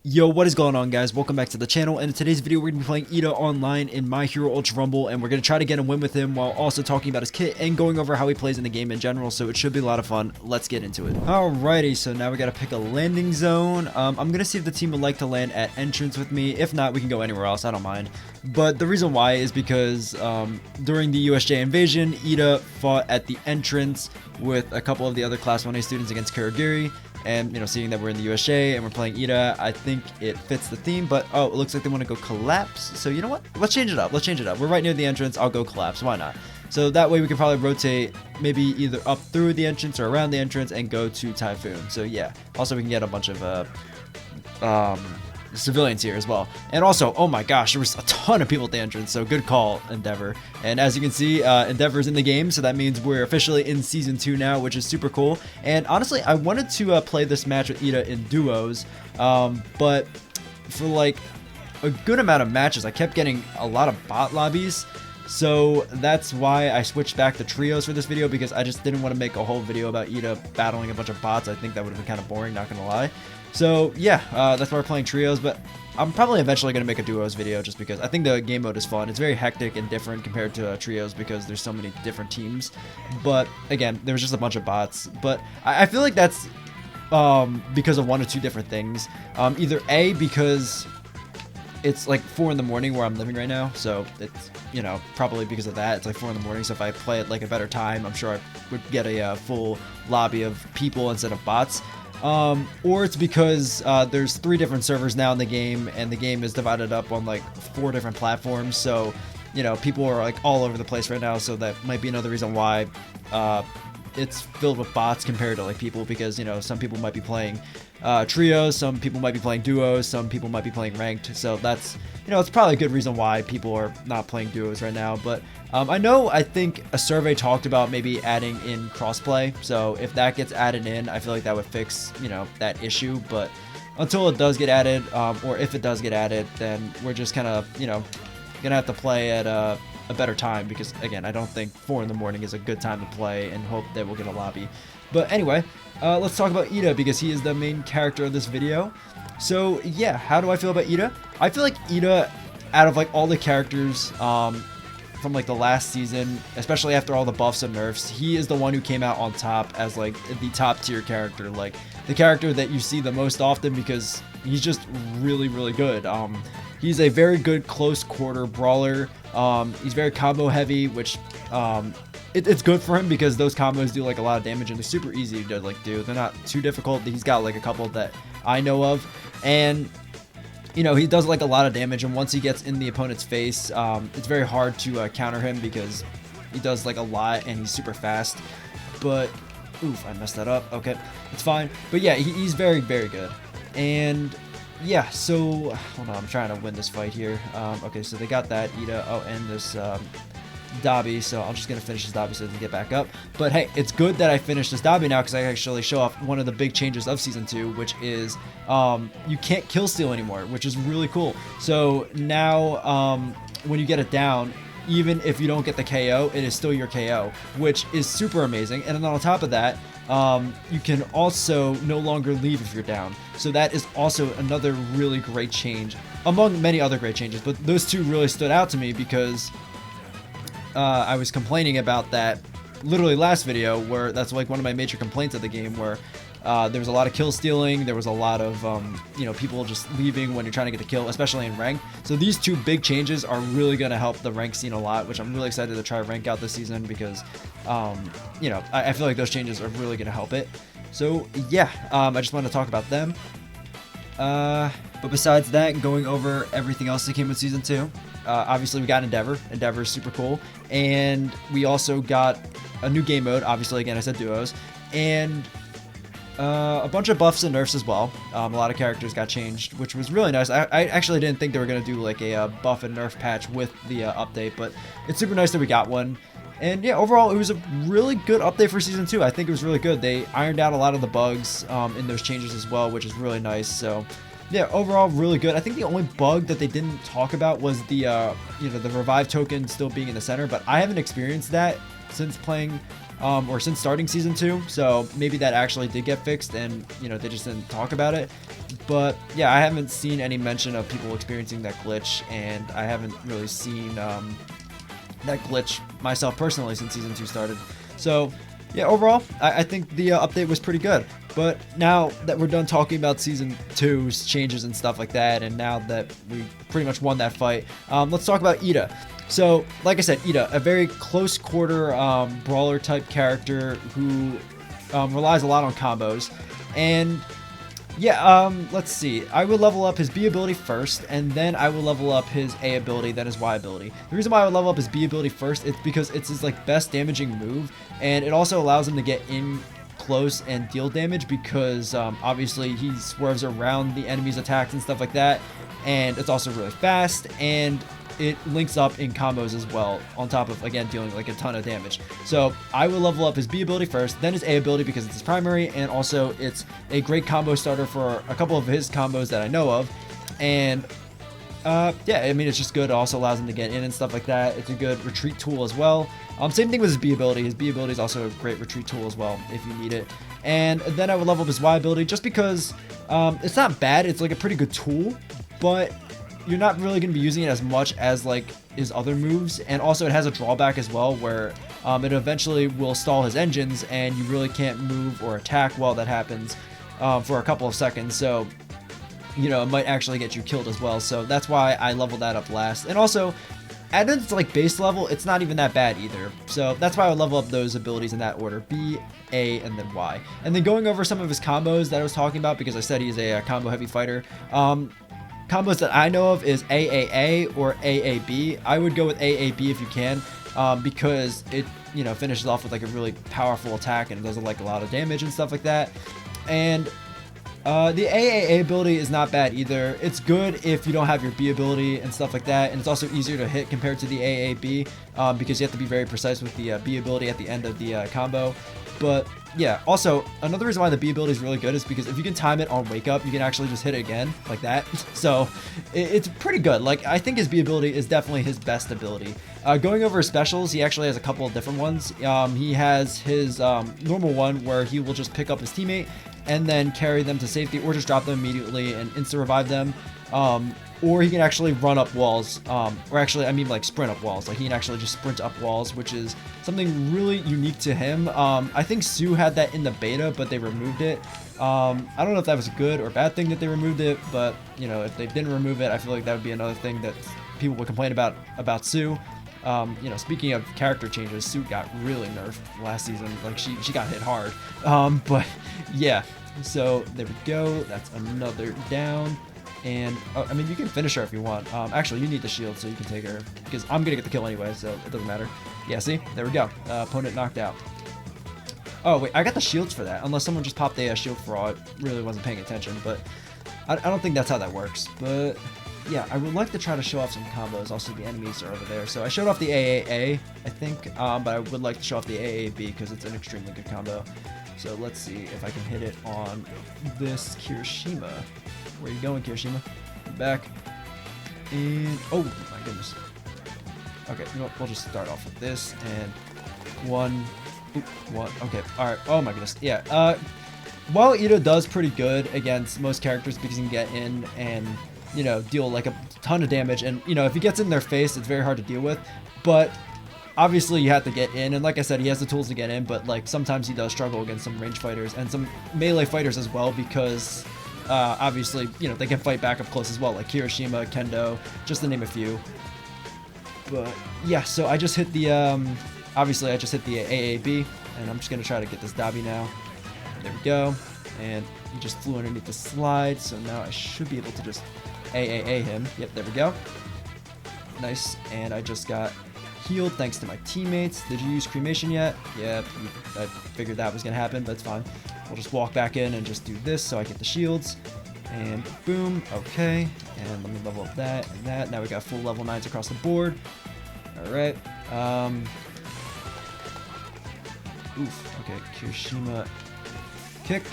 Yo, what is going on, guys? Welcome back to the channel, and in today's video we're going to be playing Iida online in My Hero Ultra Rumble, and we're going to try to get a win with him while also talking about his kit and going over how he plays in the game in general, so it should be a lot of fun. Let's get into it. Alrighty, so now we got to pick a landing zone. I'm going to see if the team would like to land at entrance with me. If not, we can go anywhere else, I don't mind. But the reason why is because during the USJ invasion, Iida fought at the entrance with a couple of the other Class 1A students against Kurogiri. And, seeing that we're in the USJ and we're playing Iida, I think it fits the theme. But, oh, it looks like they want to go collapse. So, you know what? Let's change it up. We're right near the entrance. I'll go collapse. Why not? So that way we can probably rotate maybe either up through the entrance or around the entrance and go to Typhoon. So, yeah. Also, we can get a bunch of civilians here as well. And also, oh my gosh, there was a ton of people at the entrance, so good call, Endeavor. And as you can see, Endeavor's in the game, so that means we're officially in Season 2 now, which is super cool. And honestly, I wanted to play this match with Iida in duos, but for like a good amount of matches, I kept getting a lot of bot lobbies. So that's why I switched back to trios for this video, because I just didn't want to make a whole video about Iida battling a bunch of bots. I think that would have been kind of boring, not gonna lie. So yeah, that's why we're playing trios, but I'm probably eventually going to make a duos video just because I think the game mode is fun. It's very hectic and different compared to trios because there's so many different teams. But again, there was just a bunch of bots. But I feel like that's because of one or two different things. Either A, because it's like 4 in the morning where I'm living right now, so it's, probably because of that. It's like 4 in the morning, so if I play at like a better time, I'm sure I would get a full lobby of people instead of bots. Or it's because there's 3 different servers now in the game, and the game is divided up on like 4 different platforms, so people are like all over the place right now, so that might be another reason why it's filled with bots compared to like people, because some people might be playing trios, some people might be playing duos, some people might be playing ranked, so that's it's probably a good reason why people are not playing duos right now. But I think a survey talked about maybe adding in crossplay, so if that gets added in, I feel like that would fix that issue. But until it does get added, or if it does get added, then we're just kind of gonna have to play at a better time, because again, I don't think 4 in the morning is a good time to play, and hope that we'll get a lobby. But anyway, let's talk about Iida, because he is the main character of this video. So yeah, how do I feel about Iida? I feel like Iida, out of like all the characters from like the last season, especially after all the buffs and nerfs, he is the one who came out on top as like the top tier character, like the character that you see the most often, because he's just really good. He's a very good close quarter brawler. He's very combo heavy, which it's good for him because those combos do like a lot of damage and they're super easy to like do. They're not too difficult. He's got like a couple that I know of, and he does like a lot of damage, and once he gets in the opponent's face, it's very hard to counter him because he does like a lot and he's super fast. But oof, I messed that up. Okay, it's fine. But yeah, he's very good. And yeah, so hold on, I'm trying to win this fight here. Okay, so they got that Iida. Oh, and this Dobby, so I'm just gonna finish this Dobby so they can get back up. But hey, it's good that I finished this Dobby now, because I actually show off one of the big changes of Season 2, which is you can't kill steal anymore, which is really cool. So now when you get it down, even if you don't get the KO, it is still your KO, which is super amazing. And then on top of that, you can also no longer leave if you're down. So that is also another really great change, among many other great changes. But those two really stood out to me because I was complaining about that literally last video, where that's like one of my major complaints of the game, where there was a lot of kill stealing, there was a lot of people just leaving when you're trying to get a kill, especially in rank. So these two big changes are really going to help the rank scene a lot, which I'm really excited to try rank out this season, because I feel like those changes are really going to help it. So yeah, I just want to talk about them. But besides that, going over everything else that came with Season 2, obviously we got Endeavor. Endeavor is super cool. And we also got a new game mode. Obviously, again, I said duos. And a bunch of buffs and nerfs as well. A lot of characters got changed, which was really nice. I actually didn't think they were going to do like a buff and nerf patch with the update, but it's super nice that we got one. And yeah, overall, it was a really good update for Season 2. I think it was really good. They ironed out a lot of the bugs in those changes as well, which is really nice. So yeah, overall, really good. I think the only bug that they didn't talk about was the the revive token still being in the center, but I haven't experienced that since playing or since starting Season 2, so maybe that actually did get fixed and they just didn't talk about it. But yeah, I haven't seen any mention of people experiencing that glitch, and I haven't really seen that glitch myself personally since Season 2 started. So yeah, overall, I think the update was pretty good. But now that we're done talking about Season 2's changes and stuff like that, and now that we pretty much won that fight, let's talk about Iida. So, like I said, Iida, a very close quarter brawler type character who relies a lot on combos. And yeah, let's see. I would level up his B ability first, and then I will level up his A ability, then his Y ability. The reason why I would level up his B ability first is because it's his like best damaging move, and it also allows him to get in close and deal damage because obviously he swerves around the enemy's attacks and stuff like that, and it's also really fast, and it links up in combos as well, on top of, again, dealing like a ton of damage. So I will level up his B ability first, then his A ability because it's his primary, and also it's a great combo starter for a couple of his combos that I know of. And yeah, I mean, it's just good. It also allows him to get in and stuff like that. It's a good retreat tool as well. Same thing with his B ability. His B ability is also a great retreat tool as well if you need it. And then I would level up his Y ability just because it's not bad. It's like a pretty good tool, but you're not really going to be using it as much as like his other moves. And also it has a drawback as well where it eventually will stall his engines and you really can't move or attack while that happens for a couple of seconds. So, you know, it might actually get you killed as well. So that's why I leveled that up last. And also at its like base level, it's not even that bad either. So that's why I would level up those abilities in that order: B, A, and then Y. And then going over some of his combos that I was talking about, because I said he's a combo heavy fighter. Combos that I know of is AAA or AAB. I would go with AAB if you can, because it, you know, finishes off with like a really powerful attack and it does like a lot of damage and stuff like that. And the AAA ability is not bad either. It's good if you don't have your B ability and stuff like that, and it's also easier to hit compared to the AAB because you have to be very precise with the B ability at the end of the combo. But yeah, also another reason why the B ability is really good is because if you can time it on wake up, you can actually just hit it again like that. So it's pretty good. Like, I think his B ability is definitely his best ability. Going over his specials, he actually has a couple of different ones. He has his normal one where he will just pick up his teammate and then carry them to safety, or just drop them immediately and insta revive them. Or he can actually run up walls, or actually, I mean like sprint up walls. Like, he can actually just sprint up walls, which is something really unique to him. I think Sue had that in the beta, but they removed it. I don't know if that was a good or bad thing that they removed it, but, you know, if they didn't remove it, I feel like that would be another thing that people would complain about Sue. You know, speaking of character changes, Sue got really nerfed last season. Like, she got hit hard. But yeah, so there we go. That's another down. And I mean, you can finish her if you want. Actually, you need the shield so you can take her, because I'm gonna get the kill anyway, so it doesn't matter. Yeah, see, there we go. Opponent knocked out. Oh wait, I got the shields for that, unless someone just popped a shield for all. I really wasn't paying attention, but I don't think that's how that works. But yeah, I would like to try to show off some combos. Also, the enemies are over there, so I showed off the AAA, I think, but I would like to show off the AAB because it's an extremely good combo. So let's see if I can hit it on this Kirishima. Where are you going, Kirishima? Back. And oh my goodness. Okay, you know what? We'll just start off with this and one. Okay, all right. Oh my goodness. Yeah. While Iida does pretty good against most characters because he can get in and, you know, deal like a ton of damage, and, you know, if he gets in their face, it's very hard to deal with. But obviously, you have to get in, and like I said, he has the tools to get in. But like sometimes he does struggle against some range fighters and some melee fighters as well, because obviously, you know, they can fight back up close as well, like Kirishima, Kendo, just to name a few. But yeah, so I just hit the obviously I just hit the AAB, and I'm just gonna try to get this Dabi now. There we go, and he just flew underneath the slide, so now I should be able to just AAA him. Yep, there we go. Nice, and I just got healed thanks to my teammates. Did you use cremation yet? Yeah, I figured that was gonna happen, but it's fine. We'll just walk back in and just do this so I get the shields. And boom, okay. And let me level up that and that. Now we got full level 9s across the board. Alright. Oof, okay, Kirishima kick.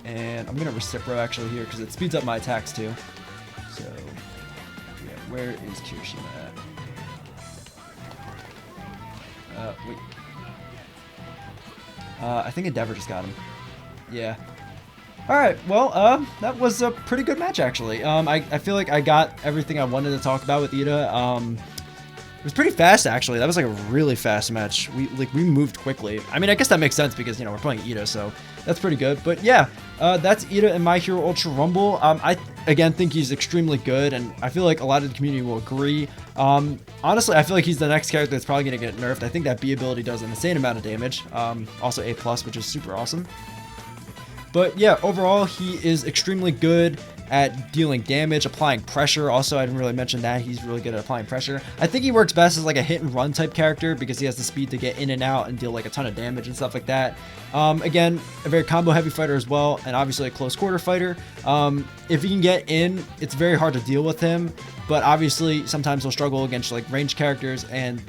And I'm gonna Recipro actually here because it speeds up my attacks too. So, yeah, where is Kirishima at? Wait. I think Endeavor just got him. Yeah. Alright, well, that was a pretty good match, actually. I feel like I got everything I wanted to talk about with Iida. It was pretty fast, actually. That was like a really fast match. We moved quickly. I mean, I guess that makes sense because, you know, we're playing Iida, so that's pretty good. But yeah, that's Iida in My Hero Ultra Rumble. I, again, think he's extremely good, and I feel like a lot of the community will agree. Honestly, I feel like he's the next character that's probably going to get nerfed. I think that B ability does an insane amount of damage. Also A+, which is super awesome. But yeah, overall, he is extremely good at dealing damage, applying pressure. Also, I didn't really mention that. He's really good at applying pressure. I think he works best as like a hit and run type character because he has the speed to get in and out and deal like a ton of damage and stuff like that. Again, a very combo heavy fighter as well, and obviously a close quarter fighter. If he can get in, it's very hard to deal with him, but obviously sometimes he'll struggle against like ranged characters and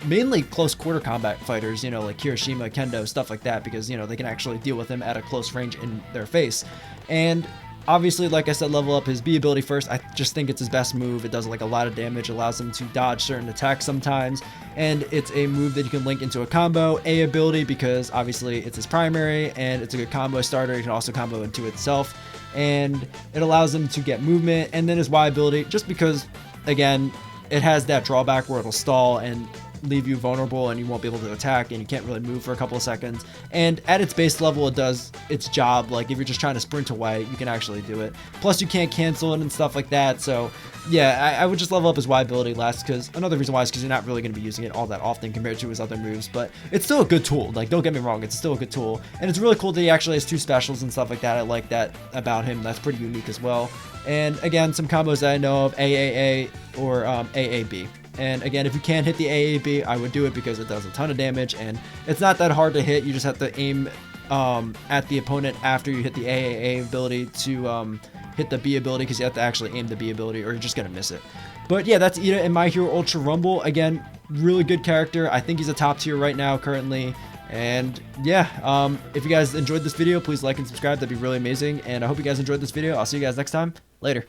mainly close quarter combat fighters, you know, like Kirishima, Kendo, stuff like that, because, you know, they can actually deal with him at a close range in their face. And obviously, like I said, level up his B ability first. I just think it's his best move. It does like a lot of damage, allows him to dodge certain attacks sometimes, and it's a move that you can link into a combo. A ability, because obviously it's his primary and it's a good combo starter. You can also combo into itself, and it allows him to get movement. And then his Y ability, just because, again, it has that drawback where it'll stall and leave you vulnerable and you won't be able to attack and you can't really move for a couple of seconds. And at its base level, it does its job. Like if you're just trying to sprint away, you can actually do it. Plus you can't cancel it and stuff like that. So yeah, I would just level up his Y ability last, because another reason why is because you're not really going to be using it all that often compared to his other moves, but it's still a good tool. Like, don't get me wrong, it's still a good tool, and it's really cool that he actually has 2 specials and stuff like that. I like that about him. That's pretty unique as well. And again, some combos that I know of, AAA or AAB. And again, if you can't hit the AAB, I would do it because it does a ton of damage and it's not that hard to hit. You just have to aim at the opponent after you hit the AAA ability to hit the B ability, because you have to actually aim the B ability or you're just going to miss it. But yeah, that's Iida in My Hero Ultra Rumble. Again, really good character. I think he's a top tier right now currently. And yeah, if you guys enjoyed this video, please like and subscribe. That'd be really amazing. And I hope you guys enjoyed this video. I'll see you guys next time. Later.